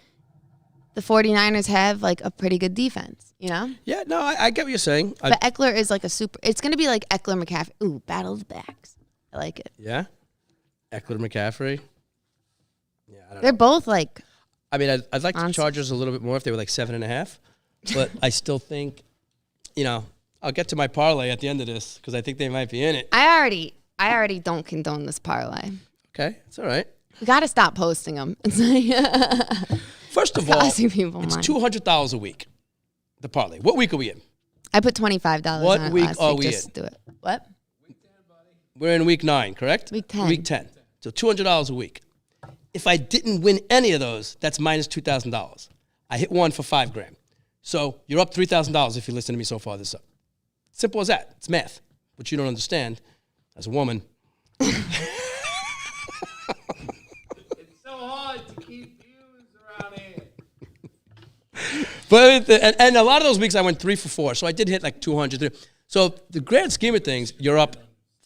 The 49ers have, like, a pretty good defense, Yeah, no, I get what you're saying. But Eckler is, like, it's going to be like Eckler McCaffrey. Ooh, battle of the backs. I like it. Yeah? Eckler McCaffrey? Yeah, I don't know. They're both, like... I mean, I'd like the Chargers a little bit more if they were, like, 7.5. But I still think, I'll get to my parlay at the end of this because I think they might be in it. I already don't condone this parlay. Okay, it's all right. We got to stop posting them. It's like... First of all, it's money. $200 a week, the parlay. What week are we in? I put $25 on it What week are we just in? Do it. What? Week 10, buddy. We're in week 9, correct? Week 10. Week 10. So $200 a week. If I didn't win any of those, that's minus $2,000. I hit one for $5,000. So you're up $3,000 if you listen to me so far this up. Simple as that. It's math, which you don't understand as a woman. It's so hard to keep views around here. But and a lot of those weeks I went 3 for 4, so I did hit like 200. So the grand scheme of things, you're up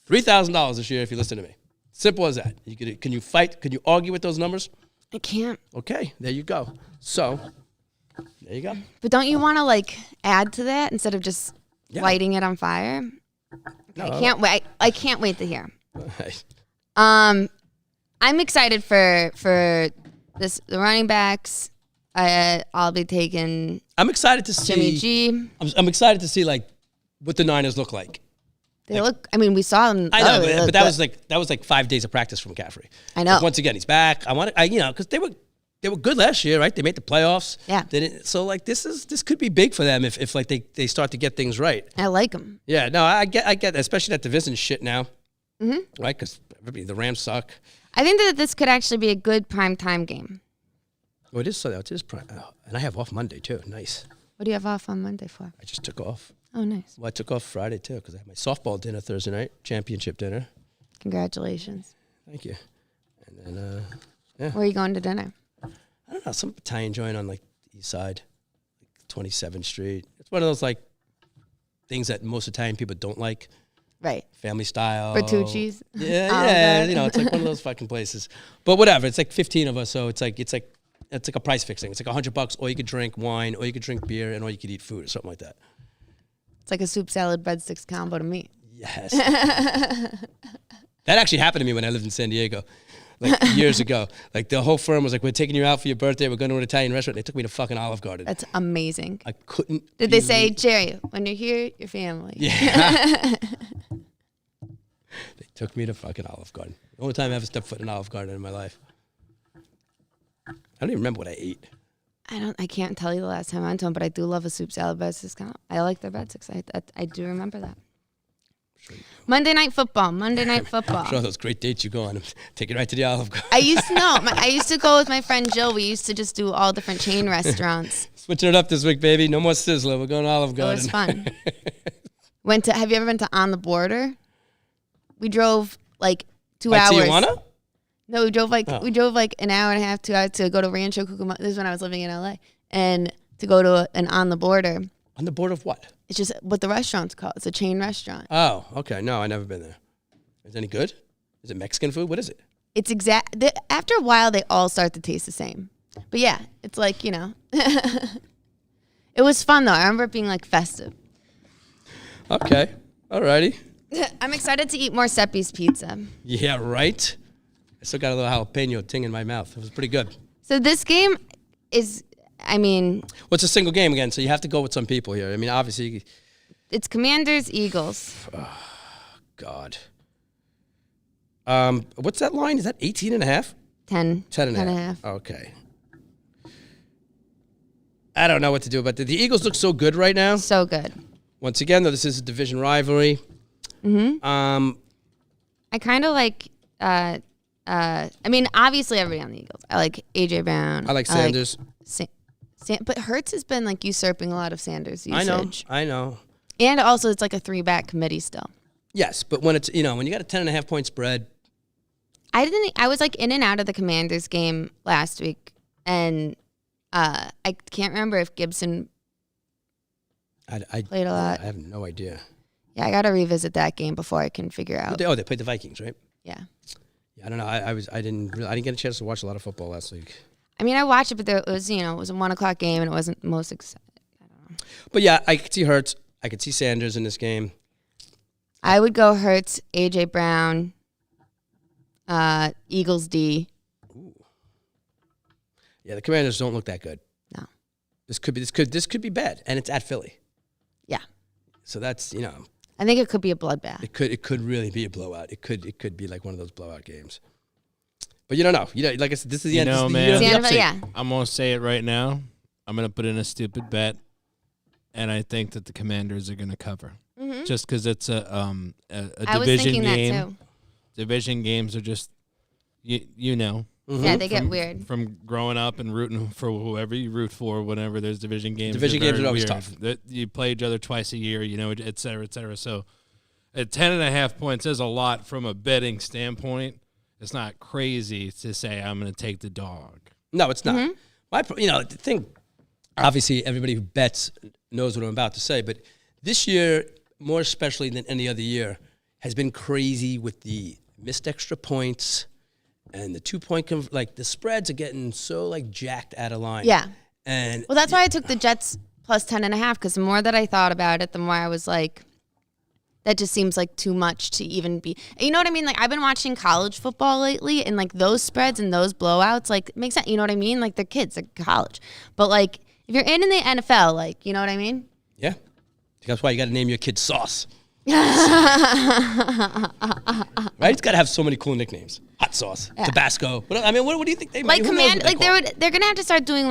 $3,000 this year if you listen to me. Simple as that. Can you fight? Can you argue with those numbers? I can't. Okay, there you go. So there you go. But don't you want to, like, add to that instead of just lighting it on fire? No, I can't wait. I can't wait to hear. Right. I'm excited for the running backs. I'll be taking. I'm excited to see Jimmy G. I'm excited to see like what the Niners look like. They look. I mean, we saw them. I know, but that was like 5 days of practice from McCaffrey. I know. Like, once again, he's back. Because they were good last year, right? They made the playoffs. Yeah. So like this could be big for them if like they start to get things right. I like them. Yeah. No, I get, especially that division shit now. Mm-hmm. Right? Because the Rams suck. I think that this could actually be a good primetime game. Oh, it is so. It is prime. Oh, and I have off Monday, too. Nice. What do you have off on Monday for? I just took off. Oh, nice. Well, I took off Friday, too, because I had my softball dinner Thursday night, championship dinner. Congratulations. Thank you. And then, yeah. Where are you going to dinner? I don't know, some Italian joint on, like, the east side, like 27th Street. It's one of those, like, things that most Italian people don't like. Right. Family style. Bertucci's. Yeah, you know, it's like one of those fucking places. But whatever, it's like 15 of us, so it's like a price fixing. It's like $100, or you could drink wine, or you could drink beer, and or you could eat food or something like that. It's like a soup, salad, breadsticks combo to me. Yes. That actually happened to me when I lived in San Diego, like years ago. Like the whole firm was like, "We're taking you out for your birthday. We're going to an Italian restaurant." They took me to fucking Olive Garden. That's amazing. I couldn't. Did they say, Jerry, when you're here, your family? Yeah. They took me to fucking Olive Garden. The only time I ever stepped foot in an Olive Garden in my life. I don't even remember what I ate. I can't tell you the last time I went to them, but I do love a soup, salad, breadsticks combo. I like their breadsticks. I do remember that. Sure Monday Night Football. I'm sure those great dates you go on. Take it right to the Olive Garden. I used to go with my friend Jill. We used to just do all different chain restaurants. Switching it up this week, baby. No more Sizzler. We're going to Olive Garden. It was fun. Have you ever been to On the Border? We drove like 2 hours. Tijuana? No, we drove like an hour and a half, 2 hours to go to Rancho Cucamonga. This is when I was living in LA, and to go to an On the Border. On the border of what? It's just what the restaurant's called. It's a chain restaurant. Oh, okay. No, I've never been there. Is it any good? Is it Mexican food? What is it? It's after a while, they all start to taste the same. But yeah, it's like, you know. It was fun, though. I remember it being like festive. Okay. Alrighty. I'm excited to eat more Seppi's pizza. Yeah, right? I still got a little jalapeno ting in my mouth. It was pretty good. So this game is, What's a single game again? So you have to go with some people here. I mean, obviously. It's Commanders, Eagles. Oh, God. What's that line? Is that 18 and a half? 10. 10 and a half. Okay. I don't know what to do about that. The Eagles look so good right now. So good. Once again, though, this is a division rivalry. Mm-hmm. I kind of like, obviously everybody on the Eagles. I like A.J. Brown. I like Sanders. But Hurts has been like usurping a lot of Sanders' usage. I know. And also it's like a 3-back committee still. Yes, but when it's, when you got a 10.5 point spread. I was like in and out of the Commanders game last week, and I can't remember if Gibson played a lot. I have no idea. Yeah, I got to revisit that game before I can figure out. They played the Vikings, right? Yeah. Yeah, I don't know. I didn't get a chance to watch a lot of football last week. I mean, I watched it, but it was a 1:00 game, and it wasn't the most exciting. I don't know. But yeah, I could see Hurts. I could see Sanders in this game. I would go Hurts, A.J. Brown, Eagles D. Ooh. Yeah, the Commanders don't look that good. No. This could be bad, and it's at Philly. Yeah. So that's, I think it could be a bloodbath. It could really be a blowout. It could be like one of those blowout games. But you don't know. Like I said, this is the end. This is the year of the upset. Yeah. I'm going to say it right now. I'm going to put in a stupid bet, and I think that the Commanders are going to cover. Mm-hmm. Just because it's a division game. I was thinking that too. Division games are just, Mm-hmm. Yeah, they get weird. From growing up and rooting for whoever you root for, whenever there's division games. Division games are always tough. You play each other twice a year, et cetera, et cetera. So at 10.5 points is a lot from a betting standpoint. It's not crazy to say I'm going to take the dog. No, it's not. Mm-hmm. The thing, obviously everybody who bets knows what I'm about to say, but this year, more especially than any other year, has been crazy with the missed extra points and the 2-point, the spreads are getting so jacked out of line. Yeah. And that's why I took the Jets plus 10.5, because the more that I thought about it, the more I was like, that just seems like too much to even be. You know what I mean? Like, I've been watching college football lately, and those spreads and those blowouts, makes sense. You know what I mean? They're kids, they're college. But if you're in the NFL, you know what I mean? Yeah. That's why you got to name your kid Sauce. Right? It's got to have so many cool nicknames. Hot Sauce, Tabasco. What do you think they might? They're gonna have to start doing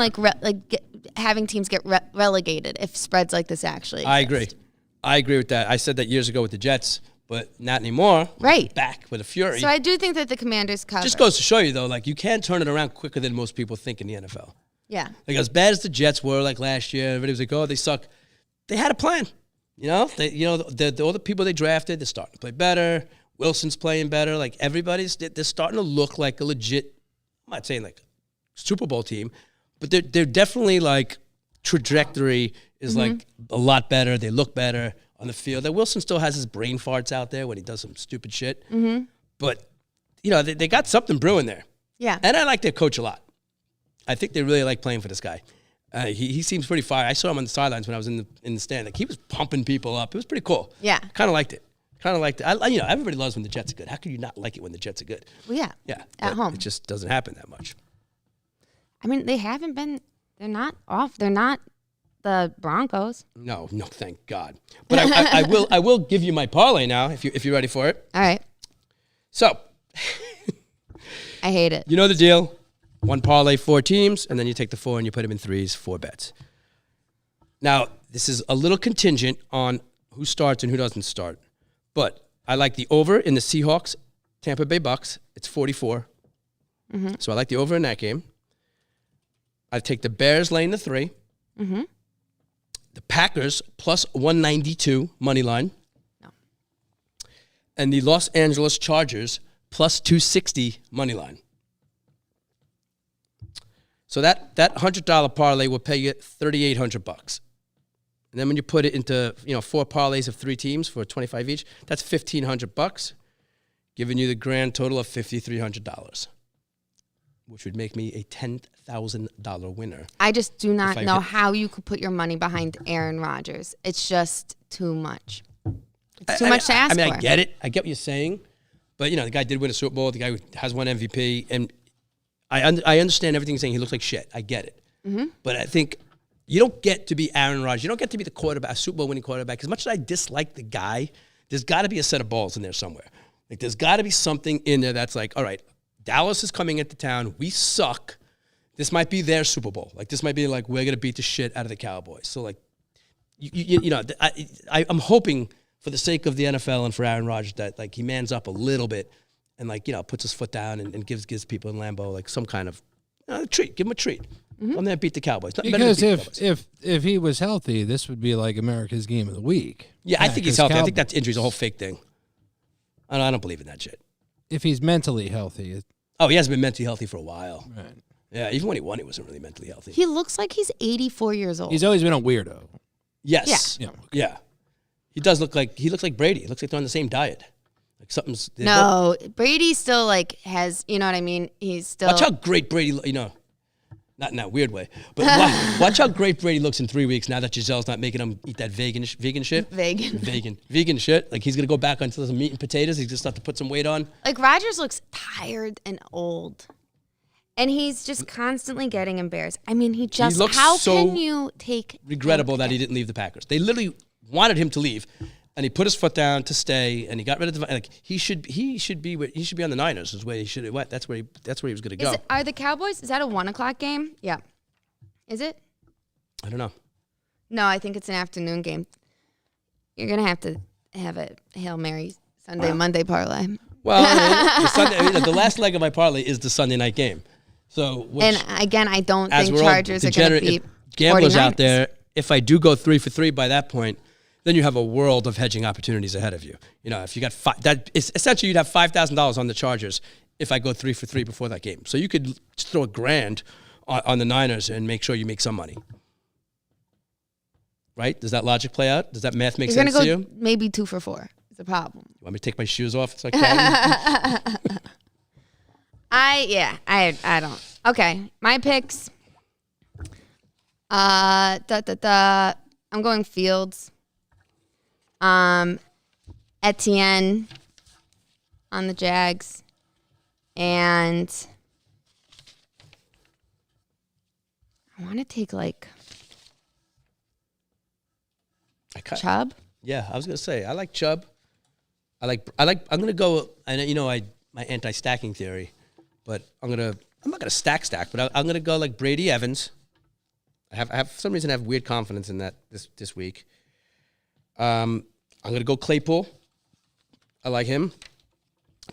having teams get relegated if spreads like this actually exist. I agree with that. I said that years ago with the Jets. but not anymore. Right. Back with a fury. So I do think that the Commanders cover. Just goes to show you, though, like, you can turn it around quicker than most people think in the NFL. Yeah. Like, as bad as the Jets were, like, last year, everybody was like, oh, they suck. They had a plan. You know? All the people they drafted, they're starting to play better. Wilson's playing better. Like, they're starting to look like a legit, I'm not saying, like, Super Bowl team, but they're definitely, like, trajectory is, like, a lot better. They look better on the field. That Wilson still has his brain farts out there when he does some stupid shit. But, you know, they got something brewing there. Yeah. And I like their coach a lot. I think they really like playing for this guy. He seems pretty fire. I saw him on the sidelines when I was in the stand. Like, he was pumping people up. It was pretty cool. Yeah. Kind of liked it. Everybody loves when the Jets are good. How could you not like it when the Jets are good? Well, yeah. Yeah. At home. It just doesn't happen that much. I mean, they haven't been. They're not off. They're not the Broncos. No, thank God. But I will give you my parlay now if you're ready for it. All right. So. I hate it. You know the deal. 1 parlay, 4 teams, and then you take the 4 and you put them in 3s, 4 bets. Now, this is a little contingent on who starts and who doesn't start. But I like the over in the Seahawks, Tampa Bay Bucks. It's 44. So I like the over in that game. I take the Bears laying the 3. The Packers plus 192 money line. No. And the Los Angeles Chargers plus 260 money line. So that $100 parlay will pay you $3,800. And then when you put it into 4 parlays of 3 teams for $25 each, that's $1,500, giving you the grand total of $5,300, which would make me a $10,000 winner. I just do not know how you could put your money behind Aaron Rodgers. It's just too much. It's too much to ask for. I get it. I get what you're saying. But, the guy did win a Super Bowl. The guy has won MVP. And I understand everything he's saying. He looks like shit. I get it. But I think you don't get to be Aaron Rodgers. You don't get to be the quarterback, a Super Bowl winning quarterback. As much as I dislike the guy, there's got to be a set of balls in there somewhere. Like, there's got to be something in there that's like, all right, Dallas is coming into town. We suck. This might be their Super Bowl. Like, this might be like, we're going to beat the shit out of the Cowboys. So, like, I'm hoping for the sake of the NFL and for Aaron Rodgers that, like, he mans up a little bit and, like, puts his foot down and gives people in Lambeau, like, some kind of treat. Give him a treat. I'm going to beat the Cowboys. Because if he was healthy, this would be like America's game of the week. Yeah, I think he's healthy. I think that injury's a whole fake thing. I don't believe in that shit. If he's mentally healthy. He hasn't been mentally healthy for a while. Right. Yeah, even when he won, he wasn't really mentally healthy. He looks like he's 84 years old. He's always been a weirdo. Yes. Yeah. Yeah. He looks like Brady. He looks like they're on the same diet. Like something's... No, Brady still, like, has, you know what I mean? He's still... Watch how great Brady... Not in that weird way, but watch how great Brady looks in 3 weeks now that Giselle's not making him eat that vegan shit. Vegan shit. Like, he's going to go back onto some meat and potatoes. He's just have to put some weight on. Like, Rodgers looks tired and old. And he's just constantly getting embarrassed. I mean, he looks how so can you take... regrettable that he didn't leave the Packers. They literally wanted him to leave, and he put his foot down to stay, and he got rid of the... Like, he should be on the Niners is where he should have went. That's where he was going to go. Are the Cowboys... Is that a 1:00 game? Yeah. Is it? I don't know. No, I think it's an afternoon game. You're going to have a Hail Mary Monday parlay. Well, the last leg of my parlay is the Sunday night game. So, and again, I don't think Chargers are going to beat gamblers 49ers. out there. If I do go 3 for 3 by that point, then you have a world of hedging opportunities ahead of you. If you got essentially you'd have $5,000 on the Chargers if I go 3 for 3 before that game. So you could just throw $1,000 on the Niners and make sure you make some money. Right? Does that logic play out? Does that math make sense to you? Maybe 2 for 4. It's a problem. You want me to take my shoes off so I can? I don't. Okay, my picks. I'm going Fields. Etienne on the Jags, and I want to take Chubb. Yeah, I was gonna say I like Chubb. I'm gonna go. And my anti-stacking theory, but I'm not gonna stack, but I'm gonna go like Brady Evans. I have for some reason I have weird confidence in that this week. I'm gonna go Claypool. I like him.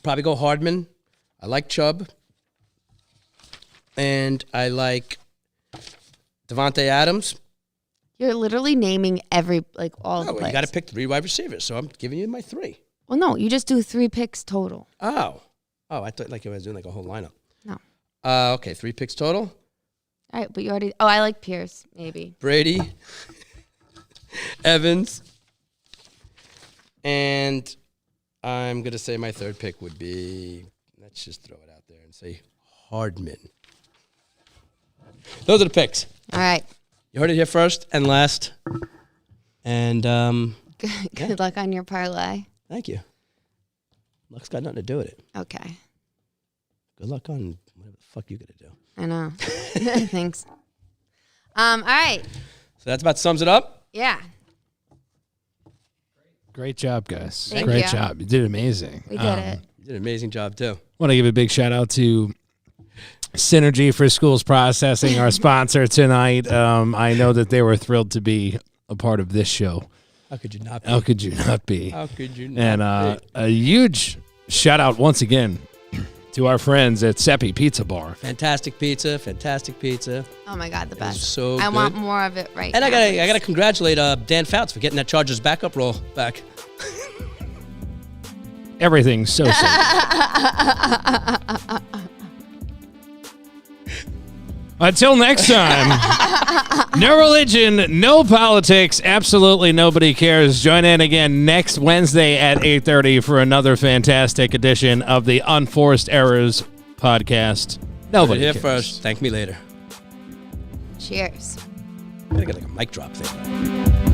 Probably go Hardman. I like Chubb. And I like Devontae Adams. You're literally naming all the players. You got to pick 3 wide receivers, so I'm giving you my 3. Well, no, you just do 3 picks total. Oh, I thought I was doing a whole lineup. No. Okay, 3 picks total. All right, but you already. Oh, I like Pierce, maybe. Brady, Evans, and I'm gonna say my 3rd pick would be. Let's just throw it out there and say Hardman. Those are the picks. All right. You heard it here first and last. And good luck on your parlay. Thank you. Luck's got nothing to do with it. Okay. Good luck on whatever the fuck you got to do. I know. Thanks. All right. So that's about sums it up. Yeah. Great job, guys. Thank Great you. job. You did amazing. We did it. You did an amazing job, too. Want to give a big shout out to Synergy for Schools Processing, our sponsor tonight. I know that they were thrilled to be a part of this show. How could you not be? How could you not be? How could you not And be? a huge shout out once again to our friends at Seppi Pizza Bar. Fantastic pizza. Oh my God, the best. So I good. want more of it right and now. And I gotta congratulate Dan Fouts for getting that Chargers backup role back. Everything's so simple. Until next time, no religion, no politics, absolutely nobody cares. Join in again next Wednesday at 8:30 for another fantastic edition of the Unforced Errors podcast. Nobody here cares. first. Thank me later. Cheers. I'm gonna get like a mic drop thing.